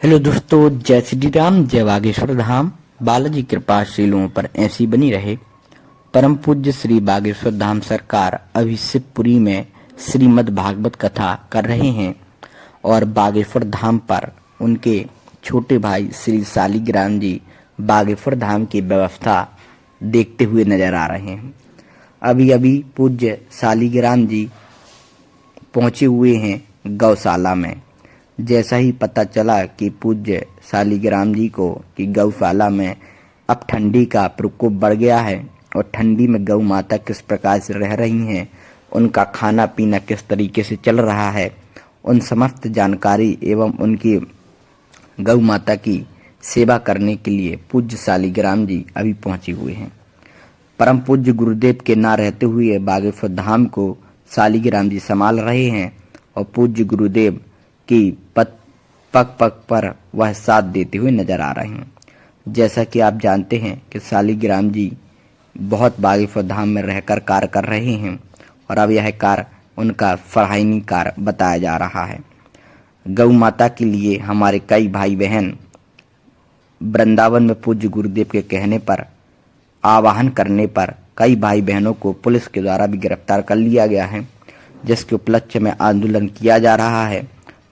Hello दोस्तों, जय श्री राम, जय बागेश्वर धाम। बालाजी कृपा श्रीलों पर ऐसी बनी रहे। परम पूज्य श्री बागेश्वर धाम सरकार अभी शिवपुरी में श्रीमद् भागवत कथा कर रहे हैं और बागेश्वर धाम पर उनके छोटे भाई श्री शालिग्राम जी बागेश्वर धाम की व्यवस्था देखते हुए नजर आ रहे हैं। अभी अभी पूज्य शालिग्राम जी पहुंचे हुए हैं गौशाला में। जैसा ही पता चला कि पूज्य शालिग्राम जी को कि गौशाला में अब ठंडी का प्रकोप बढ़ गया है और ठंडी में गौ माता किस प्रकार से रह रही हैं, उनका खाना पीना किस तरीके से चल रहा है, उन समस्त जानकारी एवं उनकी गौ माता की सेवा करने के लिए पूज्य शालिग्राम जी अभी पहुंचे हुए हैं। परम पूज्य गुरुदेव के ना रहते हुए बागेश्वर धाम को शालिग्राम जी संभाल रहे हैं और पूज्य गुरुदेव की पग पग पर वह साथ देते हुए नजर आ रहे हैं। जैसा कि आप जानते हैं कि शालिग्राम जी बहुत बागेश्वर धाम में रहकर कार्य कर रहे हैं और अब यह कार्य उनका सराहनीय कार्य बताया जा रहा है। गौ माता के लिए हमारे कई भाई बहन वृंदावन में पूज्य गुरुदेव के कहने पर आवाहन करने पर कई भाई बहनों को पुलिस के द्वारा भी गिरफ्तार कर लिया गया है, जिसके उपलक्ष्य में आंदोलन किया जा रहा है।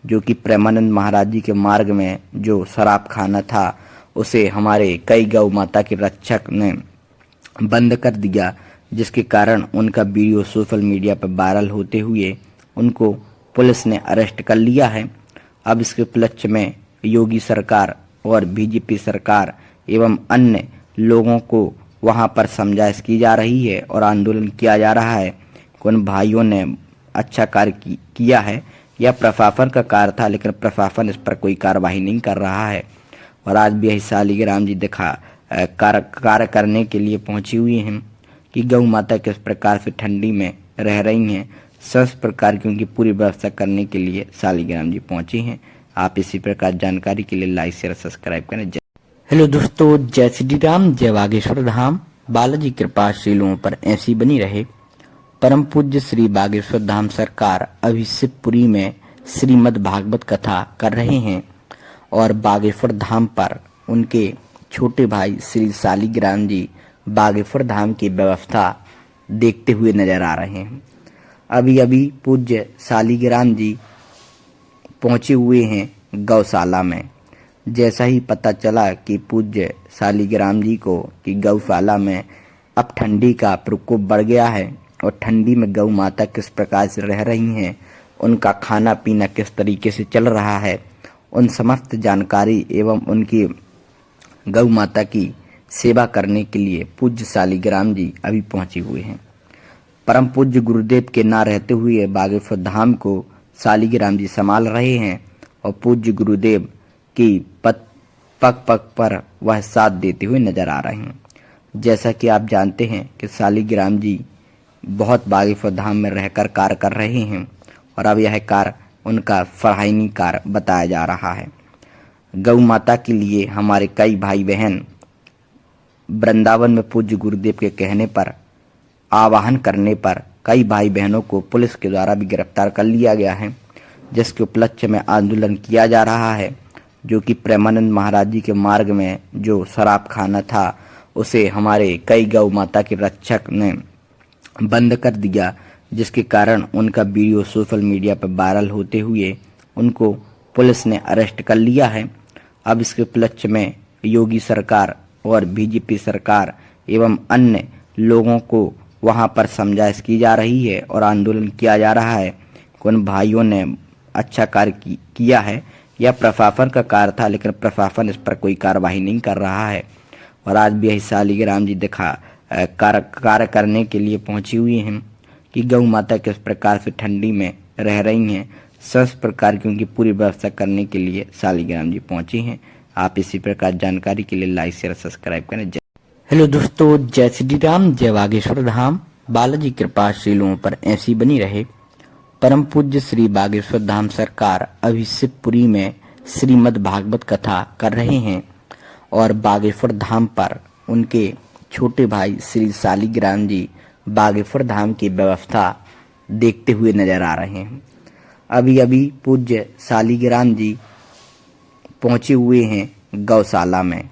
जो कि प्रेमानंद महाराज जी के मार्ग में जो शराब खाना था उसे हमारे कई गौ माता के रक्षक ने बंद कर दिया, जिसके कारण उनका वीडियो सोशल मीडिया पर वायरल होते हुए उनको पुलिस ने अरेस्ट कर लिया है। अब इसके उपलक्ष्य में योगी सरकार और बीजेपी सरकार एवं अन्य लोगों को वहां पर समझाइश की जा रही है और आंदोलन किया जा रहा है। उन भाइयों ने अच्छा कार्य किया है। यह प्रशासन का कार्य था, लेकिन प्रशासन इस पर कोई कार्रवाई नहीं कर रहा है और आज भी यही शालिग्राम जी कार्य करने के लिए पहुंची हुई हैं कि गौ माता किस प्रकार से ठंडी में रह रही हैं। सब प्रकार की उनकी पूरी व्यवस्था करने के लिए शालिग्राम जी पहुंचे हैं। आप इसी प्रकार जानकारी के लिए लाइक शेयर सब्सक्राइब करें। हेलो दोस्तों, जय श्री राम, जय बागेश्वर धाम। बालाजी कृपा श्रीलों पर ऐसी बनी रहे। परम पूज्य श्री बागेश्वर धाम सरकार अभी शिवपुरी में श्रीमद् भागवत कथा कर रहे हैं और बागेश्वर धाम पर उनके छोटे भाई श्री शालिग्राम जी बागेश्वर धाम की व्यवस्था देखते हुए नजर आ रहे हैं। अभी अभी पूज्य शालिग्राम जी पहुंचे हुए हैं गौशाला में। जैसा ही पता चला कि पूज्य शालिग्राम जी को कि गौशाला में अब ठंडी का प्रकोप बढ़ गया है और ठंडी में गौ माता किस प्रकार से रह रही हैं, उनका खाना पीना किस तरीके से चल रहा है, उन समस्त जानकारी एवं उनकी गौ माता की सेवा करने के लिए पूज्य शालिग्राम जी अभी पहुंचे हुए हैं। परम पूज्य गुरुदेव के ना रहते हुए बागेश्वर धाम को शालिग्राम जी संभाल रहे हैं और पूज्य गुरुदेव की पग पग पर वह साथ देते हुए नजर आ रहे हैं। जैसा कि आप जानते हैं कि शालिग्राम जी बहुत बागेश्वर धाम में रहकर कार्य कर रहे हैं और अब यह कार्य उनका सराहनीय कार्य बताया जा रहा है। गौ माता के लिए हमारे कई भाई बहन वृंदावन में पूज्य गुरुदेव के कहने पर आवाहन करने पर कई भाई बहनों को पुलिस के द्वारा भी गिरफ्तार कर लिया गया है, जिसके उपलक्ष्य में आंदोलन किया जा रहा है। जो कि प्रेमानंद महाराज जी के मार्ग में जो शराब खाना था उसे हमारे कई गौ माता के रक्षक ने बंद कर दिया, जिसके कारण उनका वीडियो सोशल मीडिया पर वायरल होते हुए उनको पुलिस ने अरेस्ट कर लिया है। अब इसके उपलक्ष्य में योगी सरकार और बीजेपी सरकार एवं अन्य लोगों को वहां पर समझाइश की जा रही है और आंदोलन किया जा रहा है। उन भाइयों ने अच्छा कार्य किया है। यह प्रशासन का कार्य था, लेकिन प्रशासन इस पर कोई कार्रवाई नहीं कर रहा है और आज भी यही शालिग्राम जी कार्य करने के लिए पहुंची हुई हैं कि गौ माता किस प्रकार से ठंडी में रह रही हैं। सब प्रकार की उनकी पूरी व्यवस्था करने के लिए शालिग्राम जी पहुंचे हैं। आप इसी प्रकार जानकारी के लिए लाइक शेयर सब्सक्राइब करें। हेलो दोस्तों, जय श्री राम, जय बागेश्वर धाम। बालाजी कृपा श्रीलों पर ऐसी बनी रहे। परम पूज्य श्री बागेश्वर धाम सरकार अभी शिवपुरी में श्रीमद् भागवत कथा कर रहे हैं और बागेश्वर धाम पर उनके छोटे भाई श्री शालिग्राम जी बागेश्वर धाम की व्यवस्था देखते हुए नजर आ रहे हैं। अभी अभी पूज्य शालिग्राम जी पहुंचे हुए हैं गौशाला में।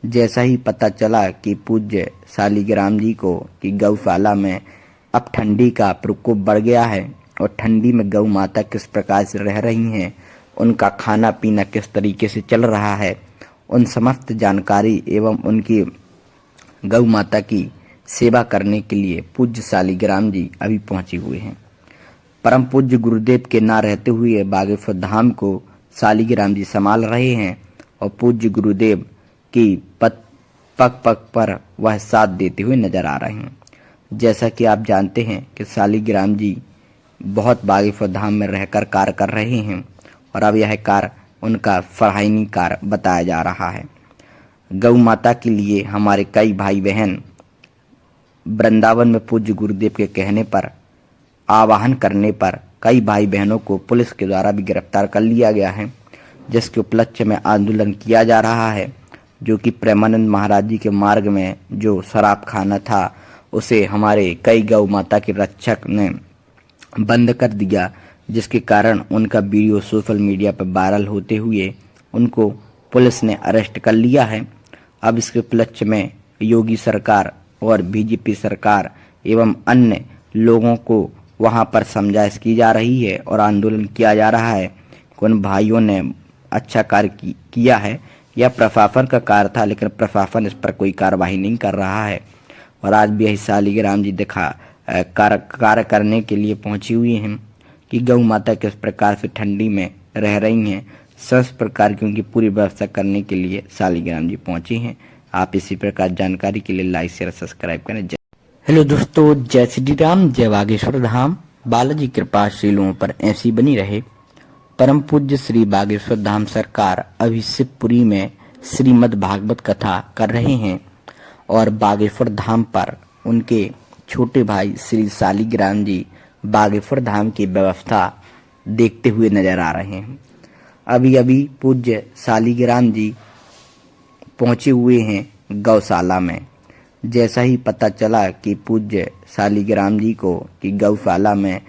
जैसा ही पता चला कि पूज्य शालिग्राम जी को कि गौशाला में अब ठंडी का प्रकोप बढ़ गया है और ठंडी में गौ माता किस प्रकार से रह रही हैं, उनका खाना पीना किस तरीके से चल रहा है, उन समस्त जानकारी एवं उनकी गौ माता की सेवा करने के लिए पूज्य शालिग्राम जी अभी पहुंचे हुए हैं। परम पूज्य गुरुदेव के ना रहते हुए बागेश्वर धाम को शालिग्राम जी संभाल रहे हैं और पूज्य गुरुदेव की पग पग पर वह साथ देते हुए नजर आ रहे हैं। जैसा कि आप जानते हैं कि शालिग्राम जी बहुत बागेश्वर धाम में रहकर कार्य कर रहे हैं और अब यह कार्य उनका सराहनीय कार्य बताया जा रहा है। गौ माता के लिए हमारे कई भाई बहन वृंदावन में पूज्य गुरुदेव के कहने पर आवाहन करने पर कई भाई बहनों को पुलिस के द्वारा भी गिरफ्तार कर लिया गया है, जिसके उपलक्ष्य में आंदोलन किया जा रहा है, जो कि प्रेमानंद महाराज जी के मार्ग में जो शराब खाना था उसे हमारे कई गौ माता के रक्षक ने बंद कर दिया, जिसके कारण उनका वीडियो सोशल मीडिया पर वायरल होते हुए उनको पुलिस ने अरेस्ट कर लिया है। अब इसके उपलक्ष्य में योगी सरकार और बीजेपी सरकार एवं अन्य लोगों को वहां पर समझाइश की जा रही है और आंदोलन किया जा रहा है। उन भाइयों ने अच्छा कार्य किया है, यह प्रशासन का कार्य था, लेकिन प्रशासन इस पर कोई कार्रवाई नहीं कर रहा है और आज भी यही शालिग्राम जी कार्य करने के लिए पहुंची हुई हैं कि गौ माता किस प्रकार से ठंडी में रह रही हैं, सब प्रकार की उनकी पूरी व्यवस्था करने के लिए शालिग्राम जी पहुंची हैं। आप इसी प्रकार जानकारी के लिए लाइक शेयर सब्सक्राइब करें। हेलो दोस्तों, जय श्री राम, जय बागेश्वर धाम। बालाजी कृपा शीलों पर ऐसी बनी रहे। परम पूज्य श्री बागेश्वर धाम सरकार अभी शिवपुरी में श्रीमद् भागवत कथा कर रहे हैं और बागेश्वर धाम पर उनके छोटे भाई श्री शालिग्राम जी बागेश्वर धाम की व्यवस्था देखते हुए नजर आ रहे हैं। अभी अभी पूज्य शालिग्राम जी पहुंचे हुए हैं गौशाला में। जैसा ही पता चला कि पूज्य शालिग्राम जी को कि गौशाला में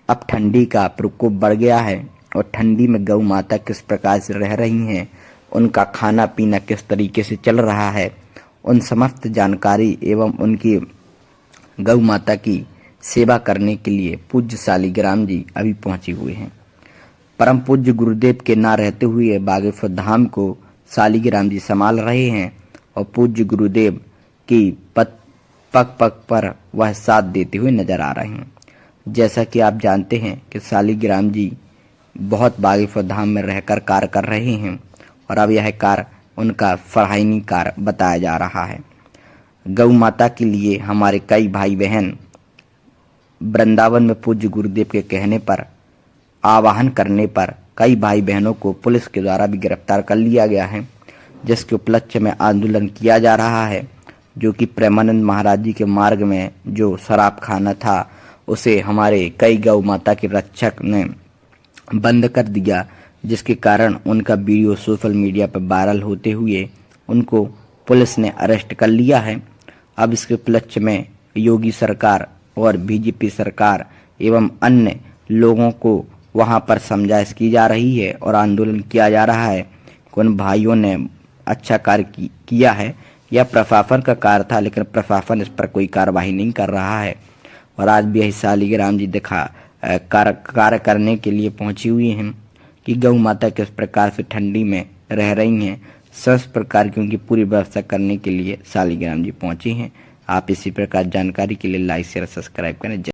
अब ठंडी का प्रकोप बढ़ गया है और ठंडी में गौ माता किस प्रकार से रह रही हैं, उनका खाना पीना किस तरीके से चल रहा है, उन समस्त जानकारी एवं उनकी गौ माता की सेवा करने के लिए पूज्य शालिग्राम जी अभी पहुंचे हुए हैं। परम पूज्य गुरुदेव के ना रहते हुए बागेश्वर धाम को शालिग्राम जी संभाल रहे हैं और पूज्य गुरुदेव की पग पग पर वह साथ देते हुए नजर आ रहे हैं। जैसा कि आप जानते हैं कि शालिग्राम जी बहुत बागेश्वर धाम में रहकर कार्य कर रहे हैं और अब यह कार्य उनका सराहनीय कार्य बताया जा रहा है। गौ माता के लिए हमारे कई भाई बहन वृंदावन में पूज्य गुरुदेव के कहने पर आवाहन करने पर कई भाई बहनों को पुलिस के द्वारा भी गिरफ्तार कर लिया गया है, जिसके उपलक्ष्य में आंदोलन किया जा रहा है, जो कि प्रेमानंद महाराज जी के मार्ग में जो शराब खाना था उसे हमारे कई गौ माता के रक्षक ने बंद कर दिया, जिसके कारण उनका वीडियो सोशल मीडिया पर वायरल होते हुए उनको पुलिस ने अरेस्ट कर लिया है। अब इसके उपलक्ष्य में योगी सरकार और बीजेपी सरकार एवं अन्य लोगों को वहां पर समझाइश की जा रही है और आंदोलन किया जा रहा है। उन भाइयों ने अच्छा कार्य किया है, यह प्रशासन का कार्य था, लेकिन प्रशासन इस पर कोई कार्रवाई नहीं कर रहा है और आज भी यही शालिग्राम जी कार्य करने के लिए पहुंची हुई हैं कि गौ माता किस प्रकार से ठंडी में रह रही हैं, सब प्रकार की उनकी पूरी व्यवस्था करने के लिए शालिग्राम जी पहुंची हैं। आप इसी प्रकार जानकारी के लिए लाइक शेयर सब्सक्राइब करें।